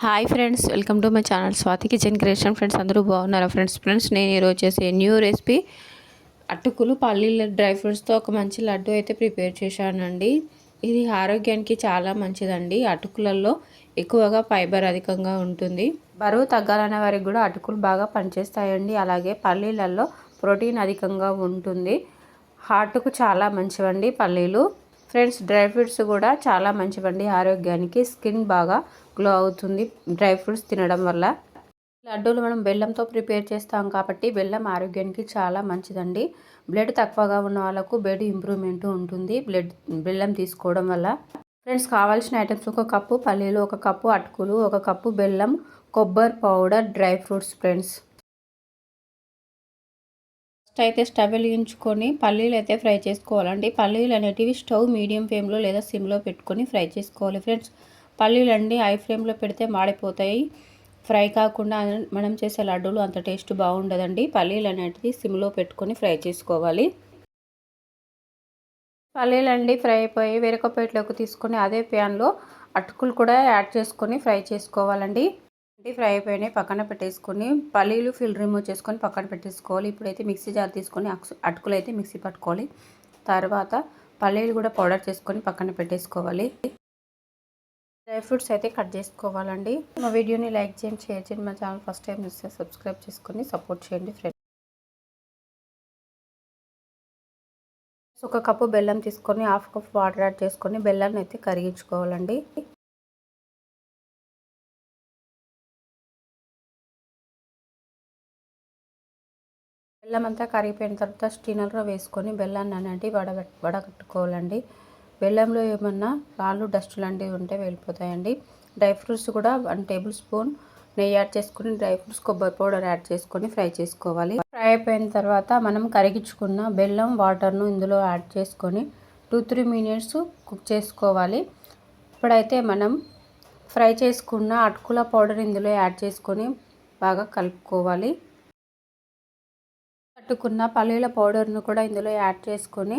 Hi friends, welcome to my channel Swathi kitchen creation. Friends అందరూ బాగున్నారా? Friends నేను ఈరోజు చేసే న్యూ రెసిపీ అటుకులు పల్లీల డ్రై ఫ్రూట్స్తో ఒక మంచి లడ్డు అయితే ప్రిపేర్ చేశానండి. ఇది ఆరోగ్యానికి చాలా మంచిదండి. అటుకులలో ఎక్కువగా ఫైబర్ అధికంగా ఉంటుంది. బరువు తగ్గాలనే వారికి కూడా అటుకులు బాగా పనిచేస్తాయండి. అలాగే పల్లీలలో ప్రోటీన్ అధికంగా ఉంటుంది. హార్ట్కు చాలా మంచివండి పల్లీలు. ఫ్రెండ్స్ డ్రై ఫ్రూట్స్ కూడా చాలా మంచివండి ఆరోగ్యానికి. స్కిన్ బాగా గ్లో అవుతుంది డ్రై ఫ్రూట్స్ తినడం వల్ల. లడ్డూలు మనం బెల్లంతో ప్రిపేర్ చేస్తాం కాబట్టి బెల్లం ఆరోగ్యానికి చాలా మంచిదండి. బ్లడ్ తక్కువగా ఉన్న వాళ్ళకు బ్లడ్ ఇంప్రూవ్మెంట్ ఉంటుంది బెల్లం తీసుకోవడం వల్ల. ఫ్రెండ్స్ కావాల్సిన ఐటమ్స్: ఒక కప్పు పల్లీలు, ఒక కప్పు అటుకులు, ఒక కప్పు బెల్లం, కొబ్బరి powder, dry fruits. Friends first అయితే స్టవ్ వెలిగించుకొని పల్లీలు అయితే ఫ్రై చేసుకోవాలండి. పల్లీలు అనేటివి స్టవ్ మీడియం ఫ్లేమ్లో లేదా సిమ్లో పెట్టుకొని ఫ్రై చేసుకోవాలి. ఫ్రెండ్స్ పల్లీలు అండి హై ఫ్లేమ్లో పెడితే మాడిపోతాయి, ఫ్రై కాకుండా మనం చేసే లడ్డూలు అంత టేస్ట్ బాగుండదండి. పల్లీలు అనేటివి సిమ్లో పెట్టుకొని ఫ్రై చేసుకోవాలి. పల్లీలు అండి ఫ్రై అయిపోయి వేరొక ప్లేట్లోకి తీసుకొని అదే ప్యాన్లో అటుకులు కూడా యాడ్ చేసుకొని ఫ్రై చేసుకోవాలండి. ఫ్రై అయిపోయినాయి, పక్కన పెట్టేసుకొని పల్లీలు ఫిల్ రిమూవ్ చేసుకొని పక్కన పెట్టేసుకోవాలి. ఇప్పుడైతే మిక్సీ జార్ తీసుకొని అటుకులు అయితే మిక్సీ పట్టుకోవాలి. తర్వాత పల్లీలు కూడా పౌడర్ చేసుకొని పక్కన పెట్టేసుకోవాలి. డ్రై ఫ్రూట్స్ అయితే కట్ చేసుకోవాలండి. మా వీడియోని లైక్ చేయండి, షేర్ చేయండి. మా ఛానల్ ఫస్ట్ టైం చూస్తే సబ్స్క్రైబ్ చేసుకొని సపోర్ట్ చేయండి ఫ్రెండ్స్. ఒక కప్పు బెల్లం తీసుకొని హాఫ్ కప్ వాటర్ యాడ్ చేసుకొని బెల్లాన్ని అయితే కరిగించుకోవాలండి. బెల్లం అంతా కరిగిపోయిన తర్వాత స్టీనర్లో వేసుకొని బెల్లాన్ని అనేది వడగట్టుకోవాలండి. బెల్లంలో ఏమన్నా రాళ్ళు డస్ట్ లాంటివి ఉంటే వెళ్ళిపోతాయండి. డ్రై ఫ్రూట్స్ కూడా 1 టేబుల్ స్పూన్ నెయ్యి యాడ్ చేసుకొని డ్రై ఫ్రూట్స్ కొబ్బరి పౌడర్ యాడ్ చేసుకొని ఫ్రై చేసుకోవాలి. ఫ్రై అయిపోయిన తర్వాత మనం కరిగించుకున్న బెల్లం వాటర్ను ఇందులో యాడ్ చేసుకొని 2-3 మినిట్స్ కుక్ చేసుకోవాలి. ఇప్పుడైతే మనం ఫ్రై చేసుకున్న అటుకుల పౌడర్ ఇందులో యాడ్ చేసుకొని బాగా కలుపుకోవాలి. కట్టుకున్న పల్లీల పౌడర్ను కూడా ఇందులో యాడ్ చేసుకొని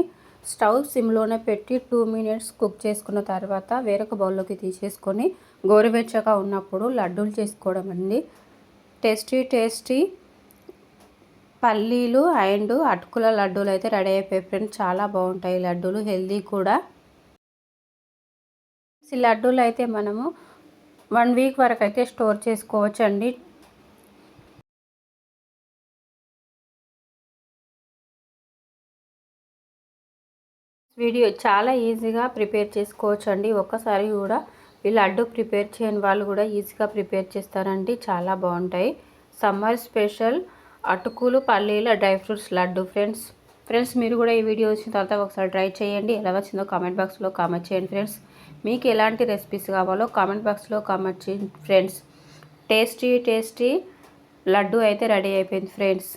స్టవ్ సిమ్లోనే పెట్టి 2 మినిట్స్ కుక్ చేసుకున్న తర్వాత వేరొక బౌల్లోకి తీసేసుకొని గోరువెచ్చగా ఉన్నప్పుడు లడ్డూలు చేసుకోవడం అండి. టేస్టీ పల్లీలు అండ్ అటుకుల లడ్డూలు అయితే రెడీ అయిపోయి ఫ్రెండ్స్. చాలా బాగుంటాయి లడ్డూలు, హెల్దీ కూడా. ఈ లడ్డూలు అయితే మనము 1 వీక్ వరకు అయితే స్టోర్ చేసుకోవచ్చు అండి. వీడియో చాలా ఈజీగా ప్రిపేర్ చేసుకోవచ్చు అండి. ఒక్కసారి కూడా ఈ లడ్డు ప్రిపేర్ చేయని వాళ్ళు కూడా ఈజీగా ప్రిపేర్ చేస్తారండి. చాలా బాగుంటాయి. సమ్మర్ స్పెషల్ అటుకులు పల్లీల డ్రై ఫ్రూట్స్ లడ్డు. ఫ్రెండ్స్ మీరు కూడా ఈ వీడియో వచ్చిన తర్వాత ఒకసారి ట్రై చేయండి. ఎలా వచ్చిందో కామెంట్ బాక్స్లో కామెంట్ చేయండి ఫ్రెండ్స్. మీకు ఎలాంటి రెసిపీస్ కావాలో కామెంట్ బాక్స్లో కామెంట్ చేయండి ఫ్రెండ్స్. టేస్టీ లడ్డు అయితే రెడీ అయిపోయింది ఫ్రెండ్స్.